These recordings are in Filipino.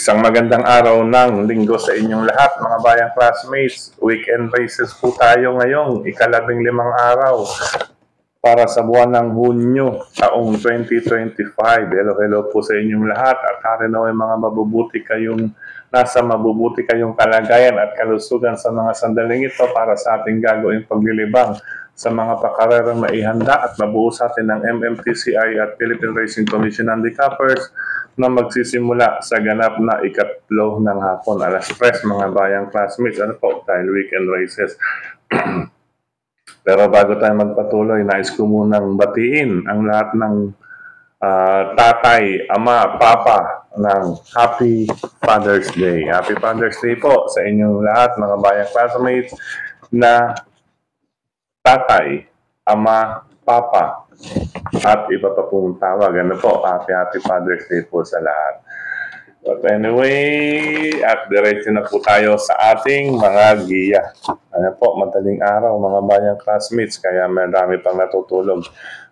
Isang magandang araw ng linggo sa inyong lahat, mga bayang classmates. Weekend races po tayo ngayong ika-15 araw para sa buwan ng Hunyo, taong 2025. Hello po sa inyong lahat at harinaw mga nasa mabubuti kayong kalagayan at kalusugan sa mga sandaling ito para sa ating gagawing paglilibang sa mga pakarerang maihanda at mabuo sa atin ng MMTCI at Philippine Racing Commission Handicappers na magsisimula sa ganap na ikatlo ng hapon, alas 3, mga bayang classmates. Ano po, dahil weekend races. Pero bago tayo magpatuloy, nais ko munang batiin ang lahat ng tatay, ama, papa ng Happy Father's Day. Happy Father's Day po sa inyong lahat, mga bayang classmates, na tatay, ama, papa, at iba pa pong tawag. Ano po, Happy Father's Day po sa lahat. But anyway, at diretso na po tayo sa ating mga giya. Ano po, madaling araw mga bayang classmates, kaya marami pang natutulog.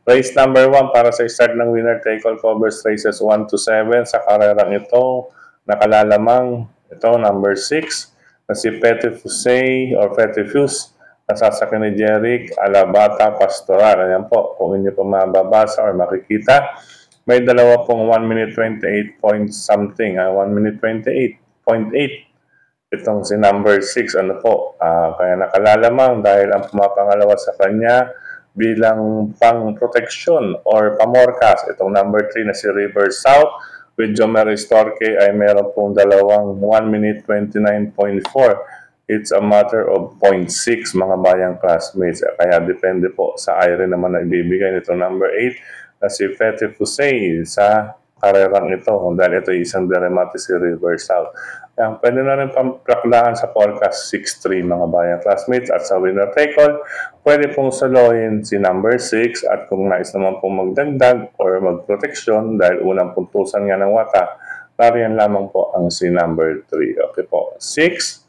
Race number 1 para sa start ng winner take all covers races 1 to 7 sa karerang ito. Nakalalamang ito, number 6, na si Petit Fusey or Petit Fuse, nasasakyan ni Jeric Alabata Pastoral. Ayan po, kung inyo pa mababasa or makikita, may dalawa pong 1 minute 28 point something, 1 minute 28.8. Itong si number 6, ano po, kaya nakalalamang dahil ang pumapangalawa sa kanya bilang pang-proteksyon or pamorkas, itong number 3 na si River South with Jomari Storke ay meron pong dalawang 1 minute 29.4. It's a matter of 0.6, mga bayang classmates. Kaya depende po sa IRE naman na ibibigay nito number 8 na si Petit Fusey sa karerang ito. Dahil ito isang deremate si River South. Kaya pwede na rin pamplaklaan sa forecast 6-3, mga bayang classmates. At sa winner take all, pwede pong salohin si number 6. At kung nais naman pong magdagdag or magproteksyon dahil unang puntusan nga ng wata, nariyan lamang po ang si number 3. Okay po, 6,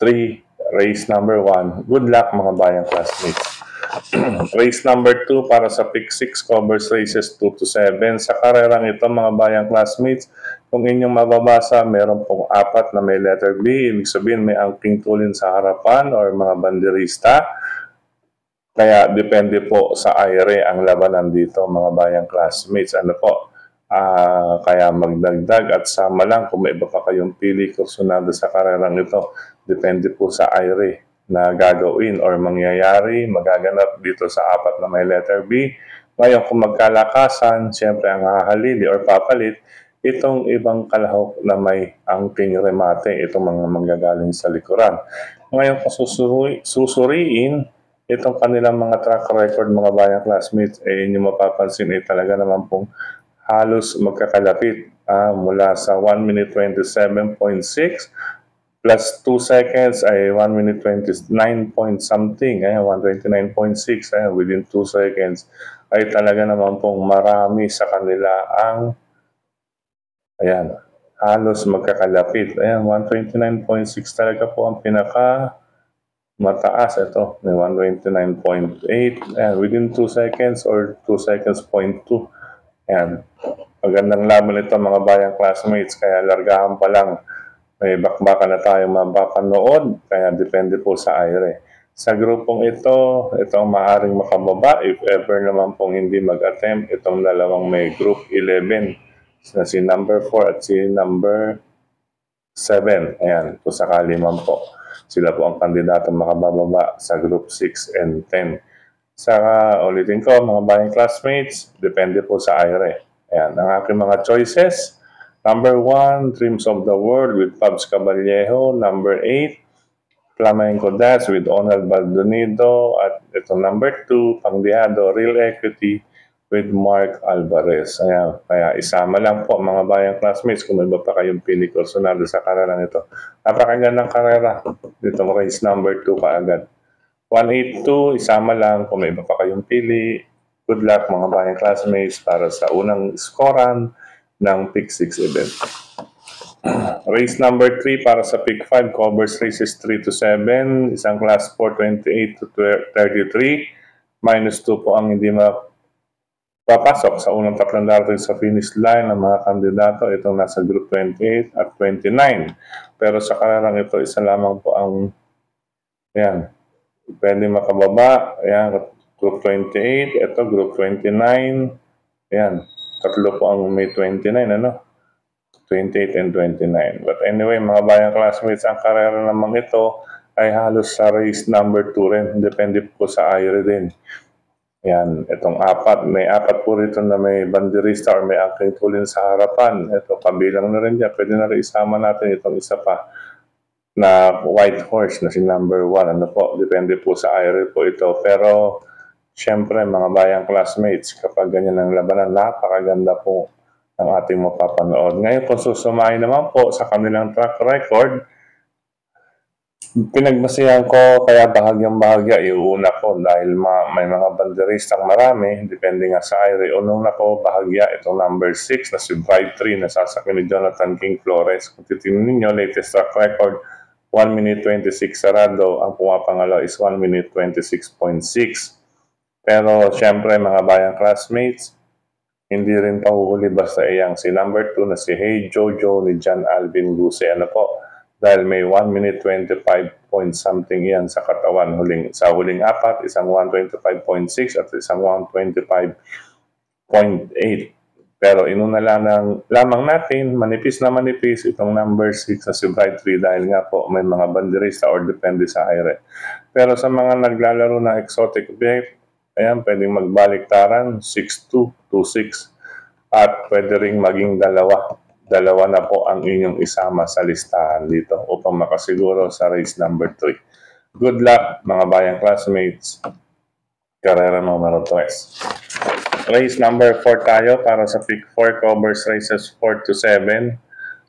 3, race number 1. Good luck, mga bayang classmates. Race number 2 para sa pick 6 covers races 2 to 7. Sa karerang ito, mga bayang classmates, kung inyong mababasa, meron pong 4 na may letter B. Ibig sabihin may angking tulin sa harapan or mga banderista. Kaya depende po sa IRE ang labanan dito, mga bayang classmates. Ano po? Kaya magdagdag at sama lang kung may iba pa kayong pili kursunado sa karerang ito. Depende po sa IRE na gagawin or mangyayari, magaganap dito sa 4 na may letter B. Ngayon, kung magkalakasan, siyempre ang hahalili or papalit, itong ibang kalahok na may angking remate, itong mga manggagaling sa likuran. Ngayon, kung susuriin, itong kanilang mga track record, mga bayang classmates, inyo mapapansin, talaga naman pong halos magkakalapit mula sa 1 minute 27.6 plus 2 seconds ay 1 minute 29 point something, 129.6, within 2 seconds ay talaga naman pong marami sa kanila ang halos magkakalapit. 129.6 talaga po ang pinaka mataas. Ito, may 129.8, within 2 seconds or 2 seconds point 2. Magandang laban ito, mga bayang classmates, kaya largahan pa lang. May bakbakan na tayo mapapanood, kaya depende po sa IRE. Sa grupong ito ang maaaring makababa if ever naman pong hindi mag-attempt itong dalawang may group 11 na si number 4 at si number 7. Kung sakali man po. Sila po ang kandidato makababa sa group 6 and 10. Ulitin ko, mga bayang classmates, depende po sa IRE. Ang aking mga choices. Number 1, Dreams of the World with Pabs Caballejo. Number 8, Flamenco Dash with Onal Baldonido. At ito number 2, Pangdiado Real Equity with Mark Alvarez. Kaya isama lang po, mga bayang classmates, kung may iba pa kayong pili kursunado sa karerang ito. Napakagandang karera. Ditong race number 2 kaagad. 182, isama lang kung may iba pa kayong pili. Good luck, mga bayang classmates, para sa unang skoran ng pick 6 event. Race number 3 para sa pick 5 covers races 3 to 7. Isang class 4, 28 to 33. -2 po ang hindi papasok sa unang tatlong darating sa finish line ng mga kandidato. Itong nasa Group 28 at 29. Pero sa karerang ito, isa lamang po ang yan, pwede makababa. Ayan, Group 28, ito Group 29. Ayan, tatlo po ang may 29, ano? 28 and 29. But anyway, mga bayang classmates, ang karera naman ito ay halos sa race number 2 rin. Depende po sa IRE din. Ayan, itong apat. May apat po rito na may banderista or may angking tulin sa harapan. Ito, kabilang na rin dyan. Pwede na rin isama natin itong isa pa na white horse na si number 1. Ano po, depende po sa IRE po ito. Pero, syempre, mga bayang classmates, kapag ganyan ang labanan, napakaganda po ng ating mapapanood. Ngayon, kung susumahin naman po sa kanilang track record, pinagmasihan ko, kaya bahagyang bahagya, iuuna ko dahil may mga banderistang marami, depende nga sa IRE. Unong ko bahagya, itong number 6 na si Bright 3 na sasakyan ni Jonathan King Flores. Kung titingnan ninyo, latest track record, 1 minute 26 sarado. Ang pumapangalaw is 1 minute 26.6. Pero, syempre, mga bayang classmates, hindi rin pahuhuli basta iyang si number 2 na si Hey Jojo ni John Alvin Guse. Ano po? Dahil may 1 minute 25 point something yan sa katawan. Sa huling apat, isang 125.6 at isang 125.8. Pero inuna lamang natin, manipis na manipis, itong number 6 na si Bright 3 dahil nga po may mga banderista or depende sa IRE. Pero sa mga naglalaro na exotic bet, ayan, pwedeng magbaliktaran, 6-2, 2-6. At pwede ring maging dalawa. Dalawa na po ang inyong isama sa listahan dito upang makasiguro sa race number 3. Good luck, mga bayang classmates. Karera numero 3. Race number 4 tayo para sa Pick 4 covers races 4 to 7.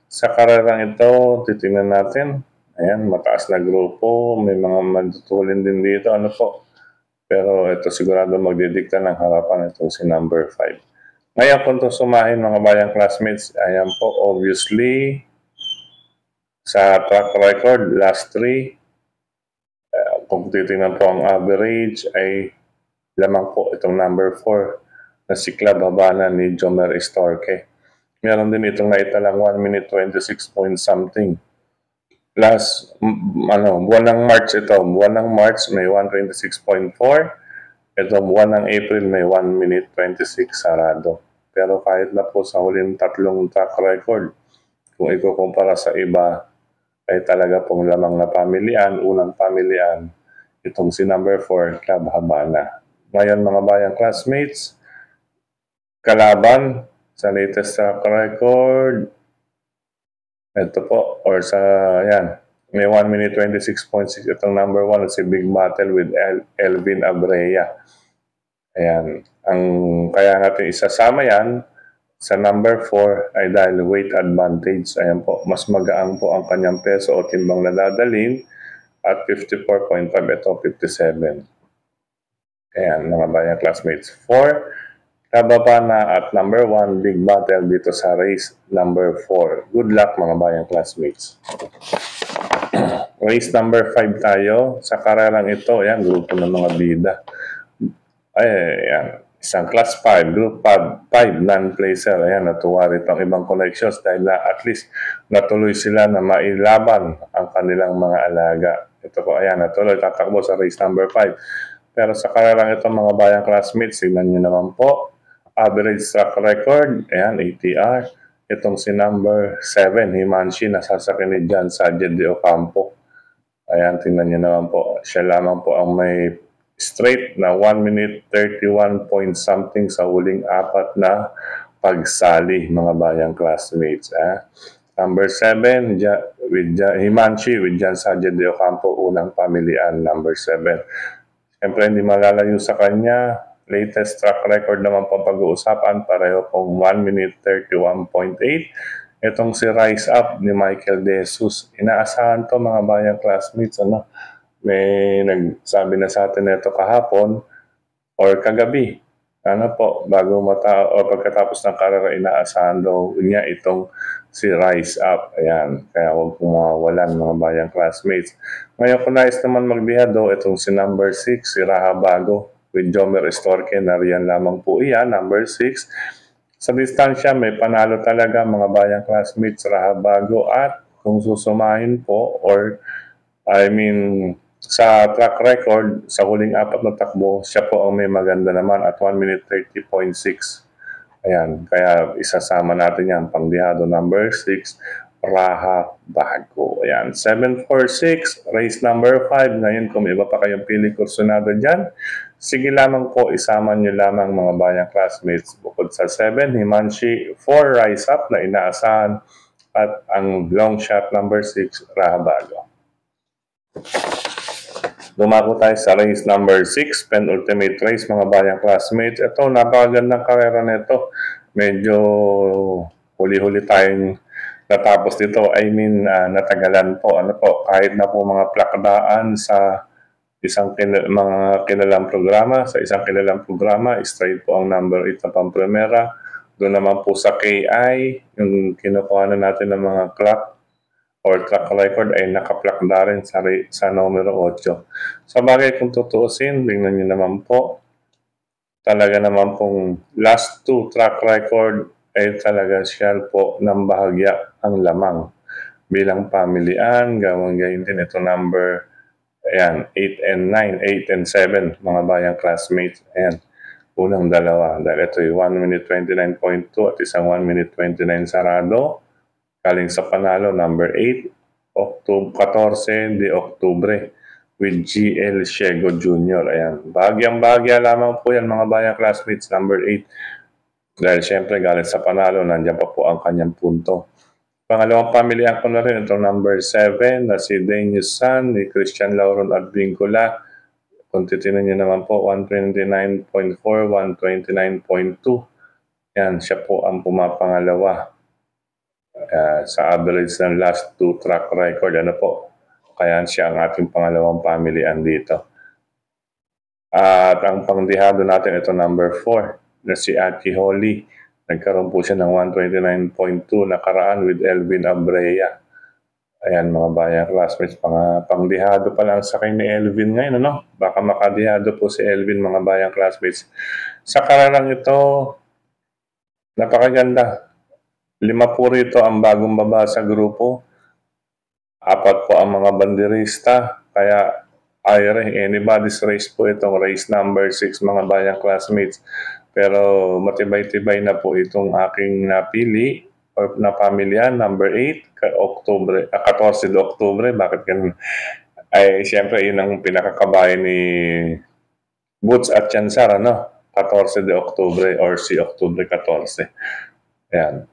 Sa karerang ito, titingnan natin. Ayan, mataas na grupo. May mga madutulin din dito. Ano po? Pero ito sigurado magdidikta ng harapan itong si number 5. Ngayon kung ito sumahin mga bayang classmates, ayan po obviously sa track record, last 3, kung titingnan po ang average ay lamang po itong number 4 na si Club Habana ni Jomer Estorque. Meron din itong naitalang 1 minute 26 point something. Last, buwan ng March ito. Buwan ng March may 126.4. Ito buwan ng April may 1 minute 26 sarado. Pero kahit na po sa huling tatlong track record, kung ikukumpara sa iba, ay talaga pong lamang na pamilian, unang pamilian, itong si number 4, Club Habana. Ngayon mga bayang classmates, kalaban sa latest track record, ito po, or sa, yan, may 1 minute 26.6 itong number 1 si Big Battle with Elvin Abrea. Ayan, kaya natin isasama yan sa number 4 ay dahil weight advantage. Ayan po, mas magaang po ang kanyang peso o timbang na dadalhin at 54.5, ito 57. Ayan, mga bayang classmates. 4, Kababa na at number 1, Big Battle dito sa race number 4. Good luck mga bayang classmates. Race number 5 tayo. Sa karerang ito, ayan, grupo ng mga bida. Ayan, isang class 5, group 5, non-placer. Ayan, natuwa rito ang ibang connections dahil na at least natuloy sila na mailaban ang kanilang mga alaga. Ito po, ayan, natuloy, tatakbo sa race number 5. Pero sa karerang ito mga bayang classmates, tignan nyo naman po, average track record, ayan, ATR. Itong si number 7, Himanshi, nasasakyan ni John Sajed de Ocampo. Ayan, tingnan nyo naman po. Siya lamang po ang may straight na 1 minute 31 point something sa huling apat na pagsali, mga bayang classmates. Number 7, Himanshi with John Sajed de Ocampo, unang pamilian, number 7. Siyempre, hindi malalayo sa kanya. Latest track record naman po pag-uusapan, pareho pong 1 minute 31.8. Itong si Rise Up ni Michael De Jesus. Inaasahan to mga bayang classmates. May nagsabi na sa atin ito kahapon or kagabi. Pagkatapos ng karera, inaasahan daw niya itong si Rise Up. Ayan, kaya huwag pong mawawalan mga bayang classmates. Ngayon kung nais naman magbihado, itong si number 6, si Raha Bago. with Jomer Estorque, nariyan lamang po iyan, number 6. Sa distansya, may panalo talaga mga bayang classmates, Rahabago, at kung susumahin po sa track record, sa huling 4 na takbo, siya po ang may maganda naman at 1 minute 30.6. Ayan, kaya isasama natin yan, pangdihado number 6, Rahabago. Ayan, 746, race number 5. Ngayon, kung iba pa kayong pili kursunado dyan, sige lamang po, isama nyo lamang mga bayang classmates. Bukod sa 7, Himanshi, 4, Rise Up na inaasahan, at ang long shot number 6, Rahabago. Dumako tayo sa race number 6, penultimate race mga bayang classmates. Ito, napakagandang karera nito. Medyo huli-huli tayong natapos dito. Natagalan po. Kahit na po mga plakdaan sa mga kilalang programa. Sa isang kilalang programa, straight po ang number 8 na pampremera. Doon naman po sa KI, yung kinukuha na natin ng mga clock or track record ay nakaplakda rin sa numero 8. Sa bagay kung tutuusin, tingnan nyo naman po, talaga naman pong last 2 track record ay talaga siya po ng bahagya ang lamang. Bilang pamilian, gawang gayon din ito number 8 and 9, 8 and 7 mga bayang classmates. Ayan, unang dalawa. Dahil ito yung 1 minute 29.2 at isang 1 minute 29 sarado. Galing sa panalo, number 8, October 14 de Oktubre with GL Shego Jr. Ayan, bahagyang-bahagya lamang po yan mga bayang classmates, number 8. Dahil syempre galing sa panalo, nandiyan pa po ang kanyang punto. Pangalawang pamilihan ko na rin itong number 7 na si Danius San ni Christian Lauron at Vincula. Kung titinan nyo naman po, 129.4, 129.2. Yan, siya po ang pumapangalawa. Sa average ng last 2 track record, kaya siya ang ating pangalawang pamilihan dito. At ang pangdihado natin, ito number 4, na si Aki Holly. Nagkaroon po siya ng 129.2 nakaraan with Elvin Abrea. Ayan mga bayang classmates, pangdihado pa lang sa kanya ni Elvin ngayon, Baka makadihado po si Elvin mga bayang classmates. Sa kararang ito, napakaganda. 5 po rito ang bagong baba sa grupo. 4 po ang mga banderista. Kaya anybody's race po itong race number 6 mga bayang classmates. Pero matibay-tibay na po itong aking napili or na pamilya, number 8, 14 de Oktubre. Bakit ganun? Siyempre yun ang pinakakabayan ni Boots at Chansar, 14 de Oktubre or si Oktubre 14. Ayan.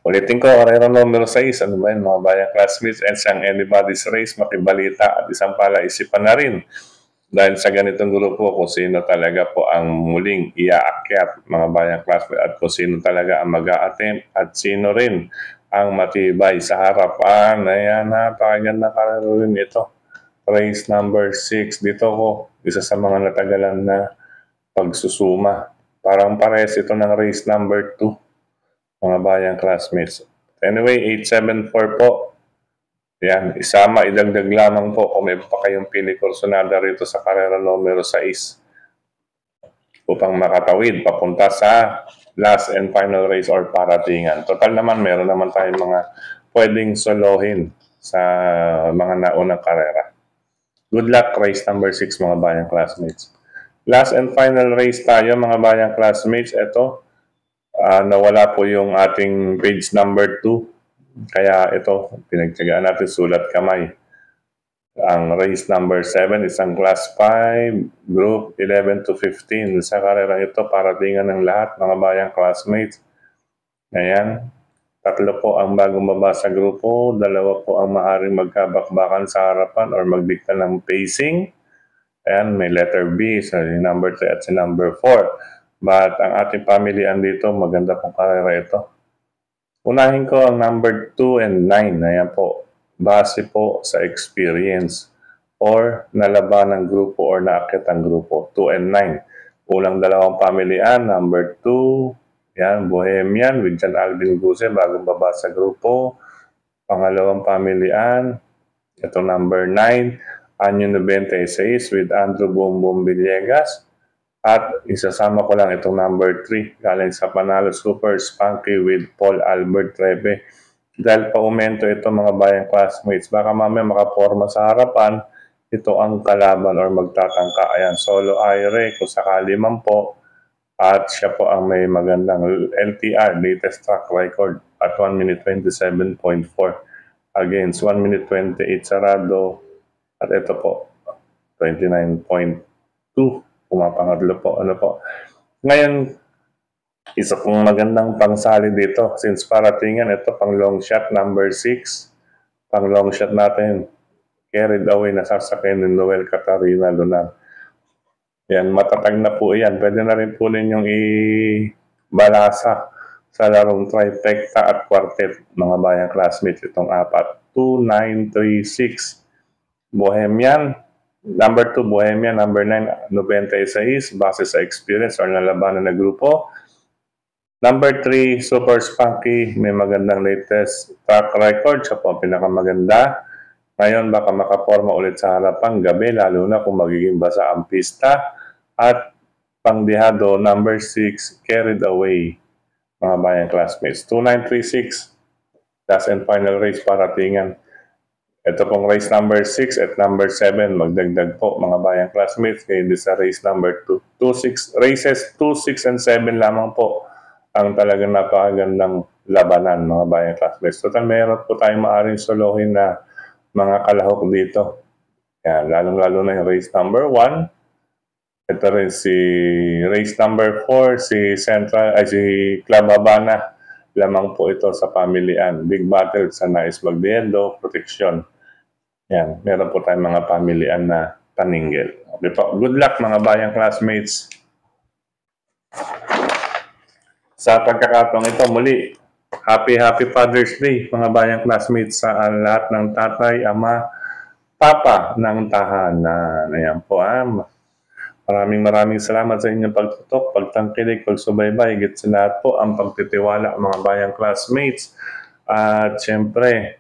Ulitin ko, karera numero 6, ano ba yun mga bayang classmates, and isang anybody's race, makibalita at isang palaisipan na rin. Dahil sa ganitong grupo, kung sino talaga po ang muling iaakyat mga bayang classmates at kung sino talaga ang mag-a-attempt at sino rin ang matibay sa harapan. Ayan, napakaganda karera rin ito. Race number 6, dito ko, isa sa mga natagalan na pagsusuma. Parang pares ito ng race number 2. Mga bayang classmates. Anyway, 874 po. Yan, idagdag lamang po kung may pa kayong pili kursunada rito sa karera numero 6 upang makatawid papunta sa last and final race or paratingan. Total naman, meron naman tayong mga pwedeng solohin sa mga naunang karera. Good luck, race number 6 mga bayang classmates. Last and final race tayo mga bayang classmates. Ito, nawala po yung ating page number 2. Kaya ito, pinagtyagaan natin sulat kamay. Ang race number 7, isang class 5, group 11 to 15. Sa karerang ito, paratingan ng lahat, mga bayang classmates. Ayan, 3 po ang bagong baba sa grupo, 2 po ang maaaring magkabakbakan sa harapan or magdikta ng pacing. Ayan, may letter B, so number 3 at si number 4. But ang ating pamilihan dito, maganda pong karera ito. Unahin ko ang number 2 and 9. Ayan po. Base po sa experience or nalaban ng grupo or naakit ang grupo. 2 and 9. Unang dalawang pamilihan, number 2. Yan, Bohemian with John Alvin Guse, bagong baba sa grupo. Pangalawang pamilihan, ito number 9. Anyo 96 with Andrew Bombom Villegas. At isasama ko lang itong number 3 galing sa Panalo Super Spunky with Paul Albert Rebe. Dahil pa-aumento ito mga bayang classmates, baka mamaya makaporma sa harapan, ito ang kalaban or magtatangka. Ayan, solo Ire kung sakali man po. At siya po ang may magandang LTR, latest track record, at 1 minute 27.4 against 1 minute 28 sarado. At ito po, 29.2, pumapangatlo po. Ano po? Ngayon, isa pong magandang pangsali dito since paratingan ito pang long shot number 6. Pang long shot natin, carried away na sasakyan ni Noel Catarina Lunan. Yan, matatag na po yan. Pwede na rin po ninyong ibalasa sa larong trifecta at quartet, mga bayang classmates, itong apat. 2, 9, 3, 6. Bohemian, number 2, Bohemian, number 9, 96, base sa experience or nalabanan na grupo. Number 3, Super Spunky, may magandang latest track record, siya po ang pinakamaganda. Ngayon, baka makaporma ulit sa harapang gabi, lalo na kung magiging basa ang pista. At pangdihado, number 6, Carried Away, mga bayang classmates. 2936, last and final race paratingan. Ito pong race number 6 at number 7, magdagdag po mga bayang classmates. Ngayon din sa race number 2. Races 2, 6, and 7 lamang po ang talagang napakagandang labanan mga bayang classmates. Total, meron po tayong maaaring solohin na mga kalahok dito. Yan, lalong-lalo na yung race number 1. Ito rin si race number 4, si Club Habana. Lamang po ito sa pamilian. Big battle sa Nais Magdiendo, protection. Yan, meron po tayong mga pamilian na paninggil. Okay po. Good luck mga bayang classmates. Sa pagkakataong ito, muli, Happy Father's Day mga bayang classmates sa lahat ng tatay, ama, papa ng tahanan. Ayan po. Maraming salamat sa inyong pagtutok, pagtangkilik, pagsubaybay. Higit sa lahat po ang pagtitiwala mga bayang classmates. At syempre,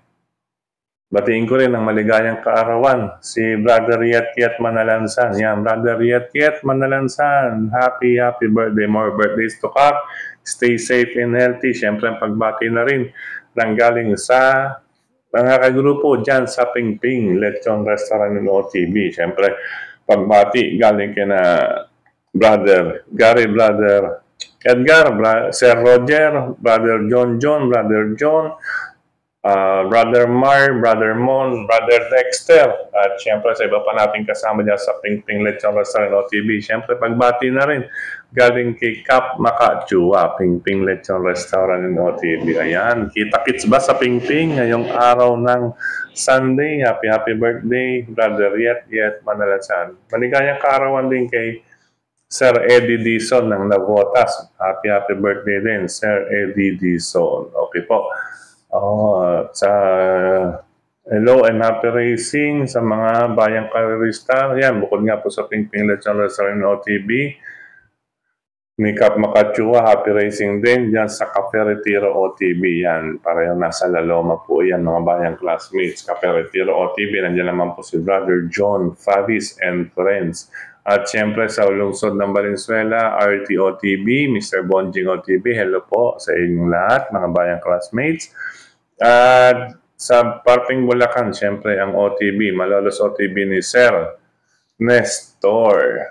batiin ko rin ang maligayang kaarawan si Brother Yet Manalansan. Yan, Brother Yet Manalansan. Happy birthday. More birthdays to come. Stay safe and healthy. Siyempre, ang pagbati na rin nanggaling sa mga kagrupo dyan sa Pingping Lechon Restaurant and OTB. Siyempre, pagbati galing kina Brother Gary, Brother Edgar, Sir Roger, Brother John, Brother John, Brother Mar, Brother Mon, Brother Dexter, at syempre sa iba pa natin kasama dyan sa Pingping Lechon Restaurant OTB. Syempre pagbati na rin galing kay Kap Makachua, Pingping Lechon Restaurant OTB. Ayan, kita-kits ba sa Pingping ngayong araw ng Sunday? Happy birthday, Brother Yet Manalansan. Maligayang kaarawan din kay Sir Eddie Dizon ng Navotas. Happy birthday din, Sir Eddie Dizon. Okay po. Hello and happy racing sa mga bayang karerista. Yan, bukod nga po sa Pingping Lechon Restaurant OTB, ni Kap Makachua, happy racing din dyan sa Cafe Retiro OTB. Yan, parehong nasa Laloma po yan mga bayang classmates. Cafe Retiro OTB, nandiyan naman po si Brother John Favis and friends. At syempre sa lungsod ng Valenzuela, RTOTB, Mr. Bonjing OTB, hello po sa inyong lahat, mga bayang classmates. At sa parting Bulacan, syempre ang OTB, Malolos OTB ni Sir Nestor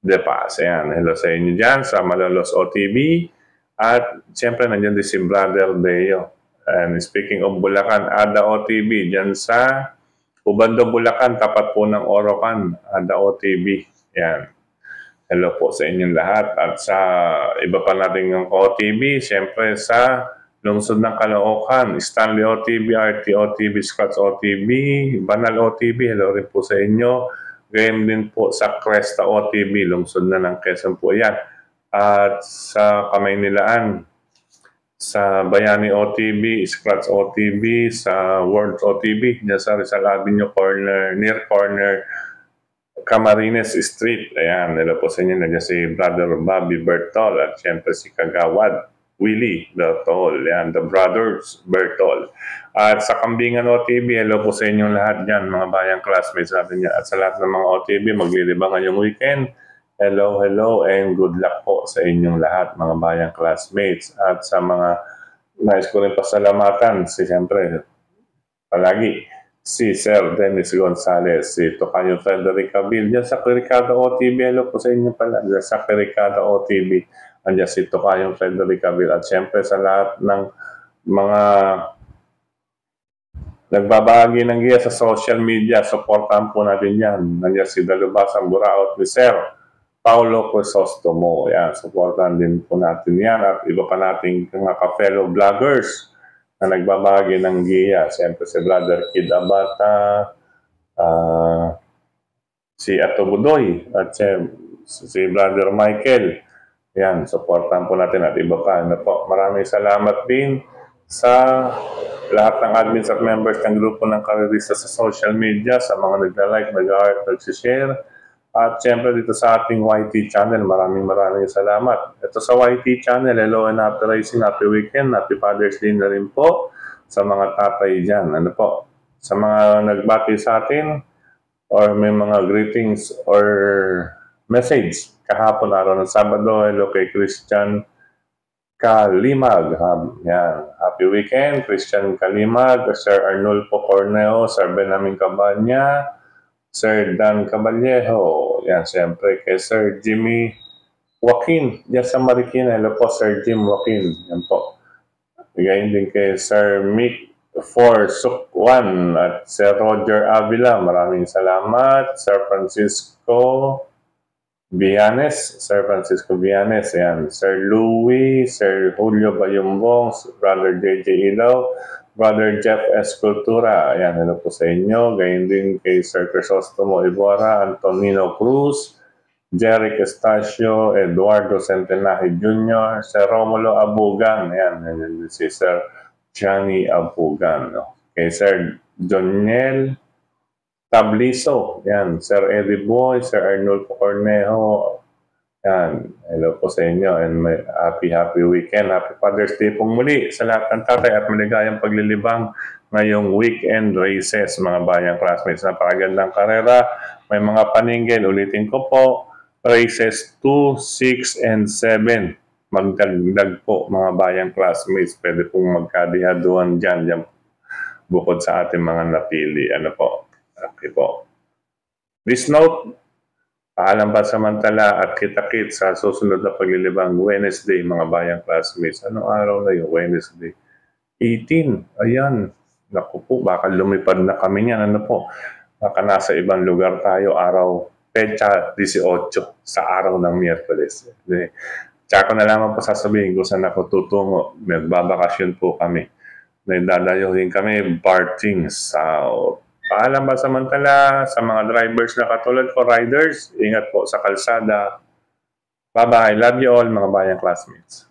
De Paz. Ayan, hello sa inyo dyan sa Malolos OTB. At syempre nandiyan din si Brother Deo. And speaking of Bulacan, Ada OTB, dyan sa Ubando, Bulacan, tapat po ng Orocan, Ada OTB. Yan. Hello po sa inyong lahat. At sa iba pa natin ng OTB, siyempre sa lungsod ng Caloocan, Stanley OTB, RT OTB, Scotts OTB, Banal OTB, hello rin po sa inyo. Gayun din po sa Cresta OTB, lungsod na ng Quezon po yan. At sa Kamaynilaan, sa Bayani OTB, Scratch OTB, sa World OTB, dyan sa Rizal Avenue corner, near corner, Camarines Street. Ayan, hello po sa inyo. Nandiyan si Brother Bobby Bertol at syempre si Kagawad Willie Bertol. Ayan, the Brothers Bertol. At sa Kambingan OTB, hello po sa inyong lahat dyan, mga bayang classmates natin yan. At sa lahat ng mga OTB, maglilibang ngayong weekend. Hello, hello, and good luck po sa inyong lahat, mga bayang classmates. At sa mga nais ko rin pasalamatan, siyempre, palagi, si Sir Dennis Gonzalez, si Tocayo Frederick Cabil, dyan sa Kirikada OTV. Hello po sa inyo pala, dyan sa Kirikada OTV. Andiyan si Tocayo Frederick Cabil. At siyempre sa lahat ng mga nagbabahagi ng giya sa social media, supportan po natin yan. Nandiyan si Dalubasang Buraot ni Sir Paulo Crisostomo. Yan, supportan din po natin yan. At iba pa nating mga ka-fellow vloggers na nagbabahagi ng giya. Siyempre si Brother Kid Abata, si Ato Budoy, at si Brother Michael. Yan, supportan po natin at iba pa. Ano po, maraming salamat din sa lahat ng admins at members ng grupo ng Karerista sa social media, sa mga nagla-like, nag-heart, nag-share. At syempre dito sa ating YT channel, maraming salamat. Ito sa YT channel, hello and happy rising, happy weekend, happy Father's Day na rin po sa mga tatay dyan. Ano po, sa mga nagbati sa atin, or may mga greetings or message kahapon araw ng Sabado, hello kay Christian Kalimag. Yan. Happy weekend, Christian Kalimag, Sir Arnulfo Corneo, Sir Benjamin Cabanya, Sir Dan Caballejo. Yan, siyempre kay Sir Jimmy Joaquin, yan sa Marikina. Hello po, Sir Jim Joaquin. Yan po. Gayon din kay Sir Mick Sukwan at Sir Roger Avila. Maraming salamat. Sir Francisco Vianes, yan. Sir Louis, Sir Julio Bayumbong, Brother JJ Ilaw, Brother Jeff Escultura, ayan, hello po sa inyo. Gayon din kay Sir Crisostomo Ibarra, Antonino Cruz, Jeric Estacio, Eduardo Centenaje Jr., Sir Romulo Abugan, ayan, si Sir Johnny Abugan, kay Sir Joniel Tabliso, yan, Sir Eddie Boy, Sir Arnulfo Cornejo, yan, hello po sa inyo and may happy weekend, happy Father's Day pong muli sa lahat ng tatay at maligayang paglilibang ngayong weekend races, mga bayang classmates. Napakagandang karera, may mga paningin, ulitin ko po, races 2, 6, and 7. Magdagdag po mga bayang classmates, pwede pong magkadihaduan dyan bukod sa ating mga napili. Ano po? Okay po. Please note, paalam pa samantala at kita-kit sa susunod na paglilibang Wednesday, mga bayang classmates. Anong araw na yun? Wednesday. 18. Ayan. Naku po, baka lumipad na kami niyan. Ano po? Baka nasa ibang lugar tayo araw, pecha 18 sa araw ng Miyerkules. Tsaka na lamang po sasabihin kung saan ako tutungo. Magbabakasyon po kami. Dadayohin kami, Barting South. Paalam ba samantala sa mga drivers na katulad ko, riders, ingat po sa kalsada. Bye-bye. Love you all, mga bayang classmates.